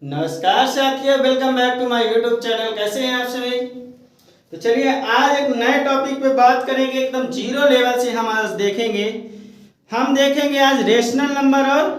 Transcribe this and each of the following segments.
नमस्कार साथियों, welcome back to my YouTube channel. कैसे हैं आप सभी? तो चलिए आज एक नए टॉपिक पे बात करेंगे। एकदम जीरो लेवल से हम आज देखेंगे। हम देखेंगे आज रेशनल नंबर और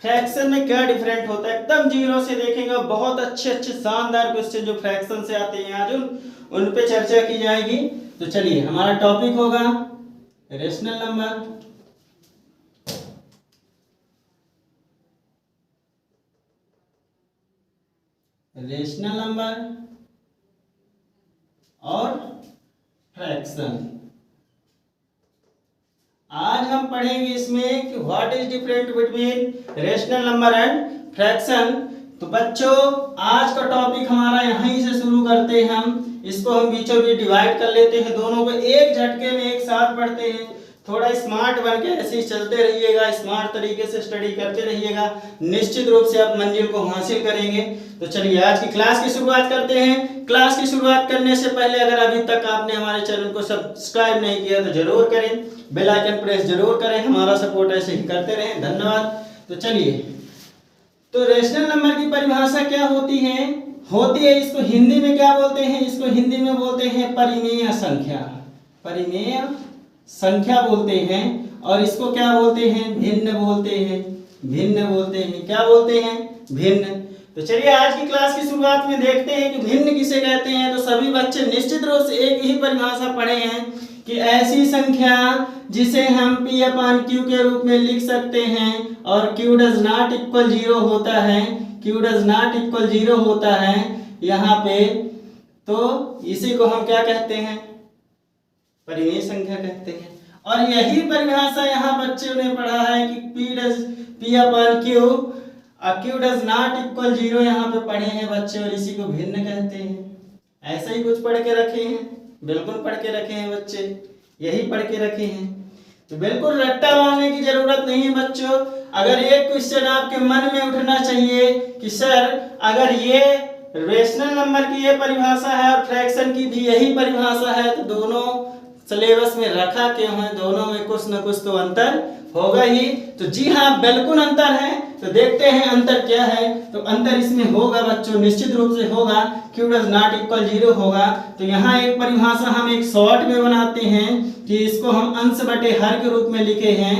फ्रैक्शन में क्या डिफरेंट होता है। एकदम जीरो से देखेंगे और बहुत अच्छे अच्छे शानदार क्वेश्चन जो फ्रैक्शन से आते हैं आज उन पे चर्चा की जाएगी। तो चलिए हमारा टॉपिक होगा रेशनल नंबर और फ्रैक्शन। आज हम पढ़ेंगे इसमें कि what is different between rational number and fraction. तो बच्चों आज का टॉपिक हमारा यहीं से शुरू करते हैं। हम इसको हम बीचों बीच डिवाइड कर लेते हैं, दोनों को एक झटके में एक साथ पढ़ते हैं। थोड़ा स्मार्ट बन के ऐसे ही चलते रहिएगा, स्मार्ट तरीके से स्टडी करते रहिएगा, निश्चित रूप से आप मंजिल को हासिल करेंगे। तो चलिए आज की क्लास की शुरुआत करते हैं। क्लास की शुरुआत करने से पहले अगर अभी तक आपने हमारे चैनल को सब्सक्राइब नहीं किया तो जरूर करें, बेल आइकन प्रेस जरूर करें। हमारा सपोर्ट ऐसे ही करते रहें, धन्यवाद। तो चलिए, तो रेशनल नंबर की परिभाषा क्या होती है इसको हिंदी में क्या बोलते हैं? इसको हिंदी में बोलते हैं परिमेय संख्या। परिमेय संख्या बोलते हैं। और इसको क्या बोलते हैं? भिन्न बोलते हैं। भिन्न बोलते हैं। क्या बोलते हैं? भिन्न। तो चलिए आज की क्लास की शुरुआत में देखते हैं कि भिन्न किसे कहते हैं। तो सभी बच्चे निश्चित रूप से एक ही परिभाषा पढ़े हैं कि ऐसी संख्या जिसे हम P अपान Q के रूप में लिख सकते हैं और Q does not equal zero होता है। Q does not equal zero होता है यहाँ पे। तो इसी को हम क्या कहते हैं? परिमेय संख्या कहते हैं। और यही परिभाषा यहाँ बच्चों ने पढ़ा है कि P upon Q Q does not equal zero यहाँ पे पढ़े हैं बच्चे, और इसी को भिन्न कहते हैं। ऐसा ही कुछ पढ़ के रखे हैं? बिल्कुल पढ़ के रखे हैं बच्चे, यही पढ़ के रखे हैं। तो बिल्कुल रट्टा मारने की जरूरत नहीं है बच्चों। अगर एक क्वेश्चन आपके मन में उठना चाहिए कि सर अगर ये रेशनल नंबर की ये परिभाषा है और फ्रैक्शन की भी यही परिभाषा है तो दोनों सिलेबस में रखा क्यों है? दोनों में कुछ न कुछ तो अंतर होगा ही। तो जी हाँ, बिल्कुल अंतर है। तो देखते हैं अंतर क्या है। तो अंतर इसमें होगा बच्चों, निश्चित रूप से होगा। Q does not equal zero होगा। तो यहाँ एक परिभाषा हम एक शॉर्ट में बनाते हैं कि इसको हम अंश बटे हर के रूप में लिखे हैं।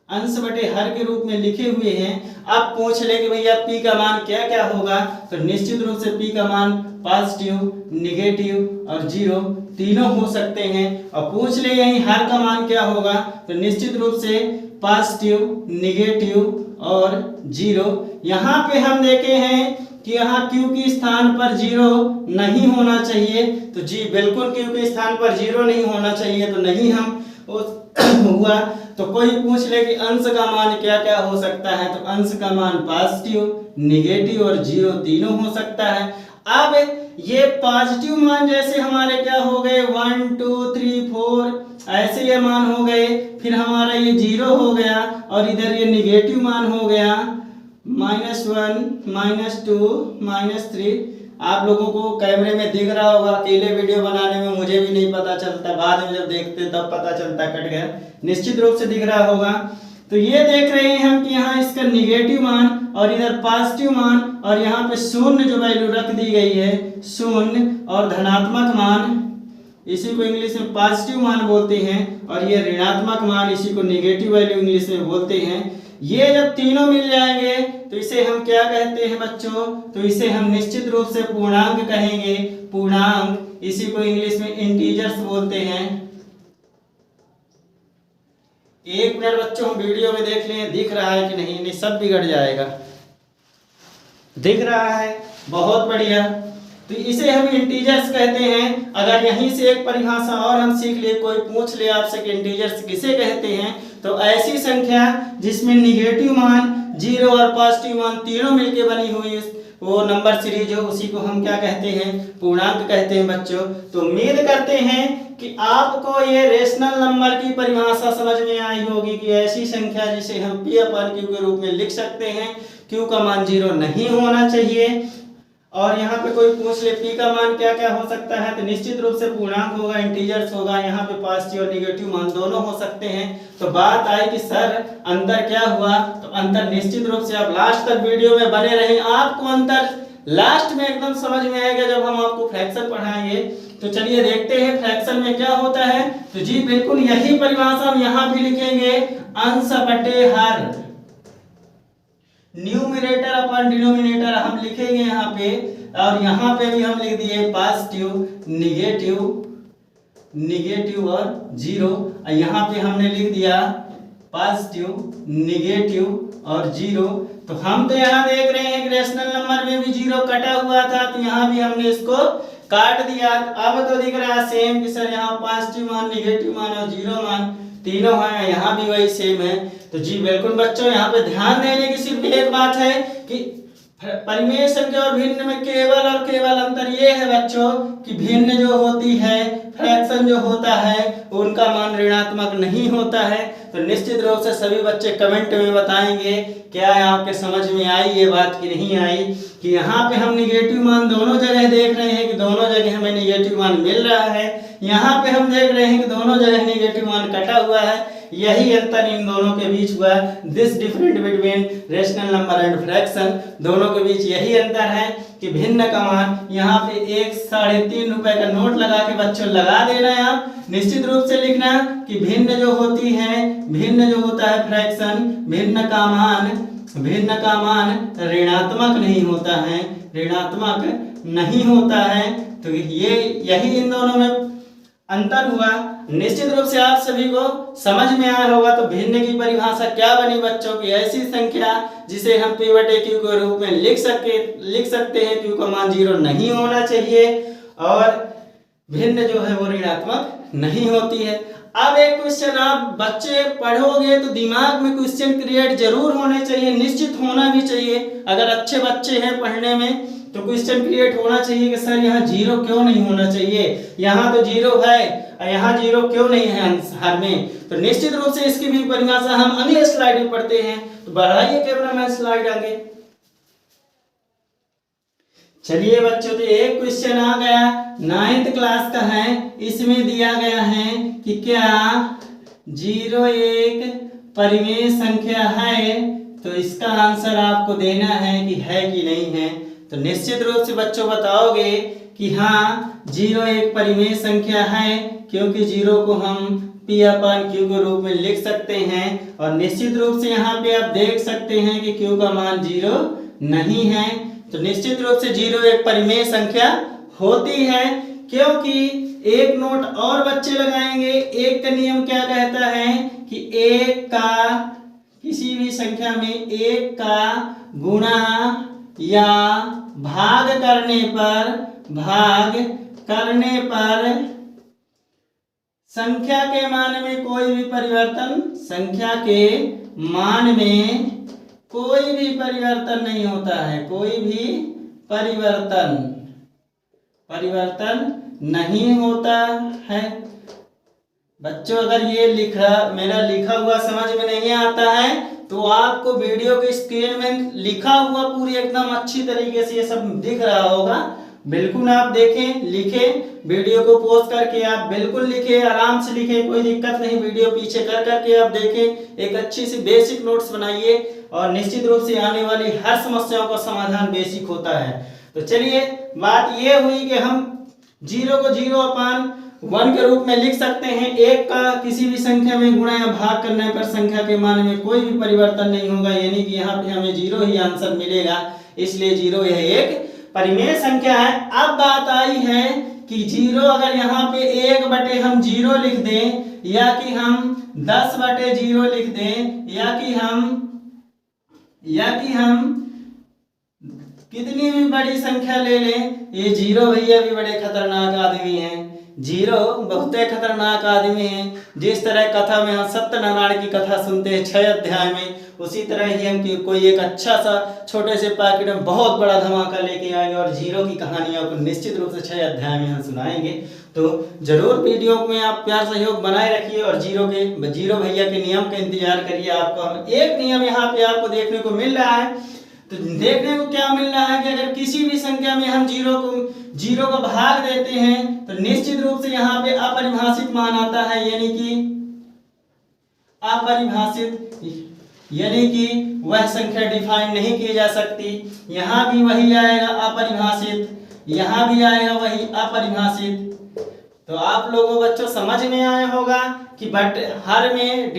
अंश बटे हर के रूप में लिखे हुए हैं। अब पूछ ले कि भैया P का मान क्या क्या होगा? तो निश्चित रूप से P का मान पॉजिटिव, निगेटिव और जीरो तीनों हो सकते हैं। और पूछ ले यही हर का मान क्या होगा? तो निश्चित रूप से पॉजिटिव, निगेटिव और जीरो। यहाँ पे हम देखे हैं कि यहाँ Q के स्थान पर जीरो नहीं होना चाहिए। तो जी बिल्कुल Q के स्थान पर जीरो नहीं होना चाहिए, तो नहीं हम हुआ। तो कोई पूछ ले कि अंश का मान क्या क्या हो सकता है? तो अंश का मान पॉजिटिव, निगेटिव और जीरो तीनों हो सकता है। अब ये पॉजिटिव मान जैसे हमारे क्या हो गए 1 2 3 4 ऐसे ये मान हो गए। फिर हमारा ये जीरो हो गया और इधर ये निगेटिव मान हो गया -1 -2 -3। आप लोगों को कैमरे में दिख रहा होगा, अकेले वीडियो बनाने में मुझे भी नहीं पता चलता, बाद में जब देखते तब पता चलता कट गया। निश्चित रूप से दिख रहा होगा। तो ये देख रहे हैं हम कि यहाँ इसका निगेटिव मान और इधर पॉजिटिव मान और यहाँ पे शून्य जो वैल्यू रख दी गई है, शून्य और धनात्मक मान, इसी को इंग्लिश में पॉजिटिव मान बोलते हैं। और ये ऋणात्मक मान, इसी को निगेटिव वैल्यू इंग्लिश में बोलते हैं। ये जब तीनों मिल जाएंगे तो इसे हम क्या कहते हैं बच्चों? तो इसे हम निश्चित रूप से पूर्णांक कहेंगे। पूर्णांक, इसी को इंग्लिश में इंटीजर्स बोलते हैं। एक मिनट बच्चों, हम वीडियो में देख लें दिख रहा है कि नहीं। नहीं, सब बिगड़ जाएगा। दिख रहा है, बहुत बढ़िया। तो इसे हम इंटीजर्स कहते हैं। अगर यहीं से एक परिभाषा और हम सीख ले, कोई पूछ ले आपसे कि इंटीजर्स किसे कहते हैं, तो ऐसी संख्या जिसमें निगेटिव मान, जीरो और पॉजिटिव मान तीनों मिलकर बनी हुई वो नंबर सीरीज हो, उसी को हम क्या कहते हैं? पूर्णांक कहते हैं बच्चों। तो उम्मीद करते हैं कि आपको ये रेशनल नंबर की परिभाषा समझ में आई होगी कि ऐसी संख्या जिसे हम P अपान Q के रूप में लिख सकते हैं। Q का मान जीरो नहीं होना चाहिए और यहाँ पे कोई पूछ ले पी का मान क्या क्या हो सकता है, तो निश्चित रूप से पूर्णांक होगा, इंटीजर्स होगा, यहाँ पे पॉजिटिव और निगेटिव मान दोनों हो सकते हैं। तो बात आई कि सर अंतर क्या हुआ, तो अंतर निश्चित रूप से आप लास्ट तक वीडियो में बने रहें, आपको अंतर लास्ट में एकदम समझ में आएगा जब हम आपको फ्रैक्शन पढ़ाएंगे। तो चलिए देखते हैं फ्रैक्शन में क्या होता है। तो जी बिल्कुल यही परिभाषा हम यहाँ भी लिखेंगे, अंश बटे हर, न्यूमरेटर अपन डिनोमिनेटर हम लिखेंगे यहाँ पे, और यहाँ पे भी हम लिख दिए पॉजिटिव निगेटिव और जीरो, और यहाँ पे हमने लिख दिया पॉजिटिव निगेटिव और जीरो। तो हम तो यहाँ देख रहे हैं कि रेशनल नंबर में भी जीरो कटा हुआ था, तो यहाँ भी हमने इसको काट दिया। अब तो दिख रहा है सेम कि सर यहाँ पॉजिटिव मान, निगेटिव मान और जीरो मान तीनों हैं, यहाँ भी वही सेम है। तो जी बिल्कुल बच्चों यहाँ पे ध्यान देने की सिर्फ एक बात है कि परिमेय संख्या और भिन्न में केवल और केवल अंतर ये है बच्चों कि भिन्न जो होती है, फ्रैक्शन जो होता है, उनका मान ऋणात्मक नहीं होता है। तो निश्चित रूप से सभी बच्चे कमेंट में बताएंगे क्या आपके समझ में आई ये बात कि नहीं आई, कि यहाँ पे हम निगेटिव मान दोनों जगह देख रहे हैं कि दोनों जगह हमें निगेटिव मान मिल रहा है, यहाँ पे हम देख रहे हैं कि दोनों जगह निगेटिव मान कटा हुआ है। यही अंतर इन दोनों के बीच हुआ है, this different between rational number and fraction, दोनों के बीच यही अंतर है कि भिन्न का मान, यहाँ पे 1 रुपए का नोट लगा के बच्चों लगा देना है, आप निश्चित रूप से लिखना कि भिन्न जो होती है, भिन्न जो होता है फ्रैक्शन, भिन्न का मान ऋणात्मक नहीं होता है, ऋणात्मक नहीं होता है। तो ये यही इन दोनों में अंतर हुआ। निश्चित रूप से आप सभी को समझ में आया होगा। तो भिन्न की परिभाषा क्या बनी बच्चों की, ऐसी संख्या जिसे हम p बटे q के रूप में लिख सकते हैं, q का मान 0 नहीं होना चाहिए और भिन्न जो है वो ऋणात्मक नहीं होती है। अब एक क्वेश्चन आप बच्चे पढ़ोगे तो दिमाग में क्वेश्चन क्रिएट जरूर होने चाहिए, निश्चित होना भी चाहिए। अगर अच्छे बच्चे हैं पढ़ने में तो क्वेश्चन क्रिएट होना चाहिए कि सर यहाँ 0 क्यों नहीं होना चाहिए, यहाँ तो 0 है, यहाँ 0 क्यों नहीं है हर में। तो निश्चित रूप से इसकी भी परिभाषा हम अगले स्लाइड में पढ़ते हैं। तो बढ़ाइए कैमरा मैन स्लाइड आगे। चलिए बच्चों, तो एक क्वेश्चन आ गया 9th क्लास का है, इसमें दिया गया है कि क्या 0 एक परिमेय संख्या है, तो इसका आंसर आपको देना है कि है कि नहीं है। तो निश्चित रूप से बच्चों बताओगे कि हाँ 0 एक परिमेय संख्या है, क्योंकि 0 को हम p/q के रूप में लिख सकते हैं। और निश्चित रूप से यहाँ पे आप देख सकते हैं कि q का मान 0 नहीं है। तो निश्चित रूप से 0 एक परिमेय संख्या होती है, क्योंकि एक नोट और बच्चे लगाएंगे। एक का नियम क्या कहता है कि एक का किसी भी संख्या में एक का गुणा या भाग करने पर संख्या के मान में कोई भी परिवर्तन, संख्या के मान में कोई भी परिवर्तन नहीं होता है, कोई भी परिवर्तन नहीं होता है। बच्चों अगर ये मेरा लिखा हुआ समझ में नहीं आता है तो आपको वीडियो के स्क्रीन में लिखा हुआ पूरी एकदम अच्छी तरीके से ये सब दिख रहा होगा। बिल्कुल आप देखें, लिखें, वीडियो को पॉज करके आप बिल्कुल लिखें, आराम से लिखें, कोई दिक्कत नहीं। वीडियो पीछे कर करके आप देखें, एक अच्छी सी बेसिक नोट्स बनाइए और निश्चित रूप से आने वाली हर समस्याओं का समाधान बेसिक होता है। तो चलिए बात ये हुई कि हम 0 को 0/1 के रूप में लिख सकते हैं। एक का किसी भी संख्या में गुणा या भाग करने पर संख्या के मान में कोई भी परिवर्तन नहीं होगा, यानी कि यहाँ पे हमें 0 ही आंसर मिलेगा, इसलिए 0 यह एक परिमेय संख्या है। अब बात आई है कि 0 अगर यहाँ पे 1/0 हम 0 लिख दें, या कि हम 10/0 लिख दें, या कि हम कितनी भी बड़ी संख्या ले लें, ये 0 भैया भी बड़े खतरनाक आदमी हैं। 0 बहुत खतरनाक आदमी हैं। जिस तरह कथा में हम सत्यनारायण की कथा सुनते हैं 6 अध्याय में, उसी तरह ही हम कोई एक अच्छा सा छोटे से पैकेट में बहुत बड़ा धमाका लेके आएंगे और 0 की कहानी आपको निश्चित रूप से 6 अध्याय में हम सुनाएंगे। तो जरूर वीडियो में आप प्यार सहयोग बनाए रखिए और 0 भैया के नियम का इंतजार करिए। आपको हम एक नियम यहाँ पे आपको देखने को मिल रहा है। तो देखने को क्या मिल रहा है कि अगर किसी भी संख्या में हम जीरो को भाग देते हैं तो निश्चित रूप से यहाँ पे अपरिभाषित मान आता है, यानी कि अपरिभाषित, यानी कि वह संख्या डिफाइन नहीं की जा सकती। यहाँ भी वही आएगा अपरिभाषित, यहाँ भी आएगा वही अपरिभाषित। तो आप लोगों बच्चों समझ में आया होगा कि बट हर में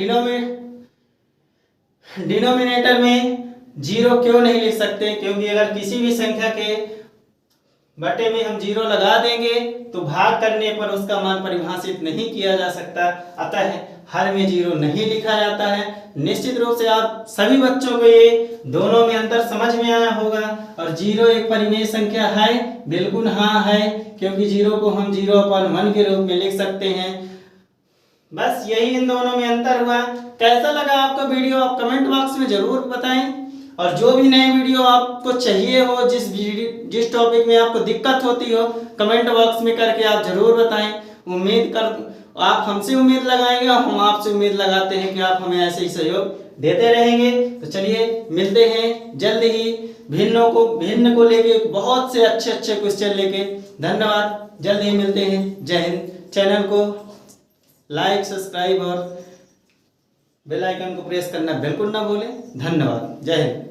डिनोमिनेटर में जीरो क्यों नहीं लिख सकते, क्योंकि अगर किसी भी संख्या के बटे में हम जीरो लगा देंगे तो भाग करने पर उसका मान परिभाषित नहीं किया जा सकता, अतः हर में जीरो नहीं लिखा जाता है। निश्चित रूप से आप सभी बच्चों को ये दोनों में अंतर समझ में आया होगा। और जीरो एक परिमेय संख्या है, बिल्कुल हाँ है, क्योंकि जीरो को हम 0/1 के रूप में लिख सकते हैं। बस यही इन दोनों में अंतर हुआ। कैसा लगा आपका वीडियो आप कमेंट बॉक्स में जरूर बताएं, और जो भी नए वीडियो आपको चाहिए हो, जिस टॉपिक में आपको दिक्कत होती हो, कमेंट बॉक्स में करके आप जरूर बताएं। आप हमसे उम्मीद लगाएंगे और हम आपसे उम्मीद लगाते हैं कि आप हमें ऐसे ही सहयोग देते रहेंगे। तो चलिए मिलते हैं जल्द ही भिन्न को लेके बहुत से अच्छे क्वेश्चन लेके। धन्यवाद, जल्द ही मिलते हैं। जय हिंद। चैनल को लाइक, सब्सक्राइब और बेल आइकन को प्रेस करना बिल्कुल ना भूलें। धन्यवाद। जय हिंद।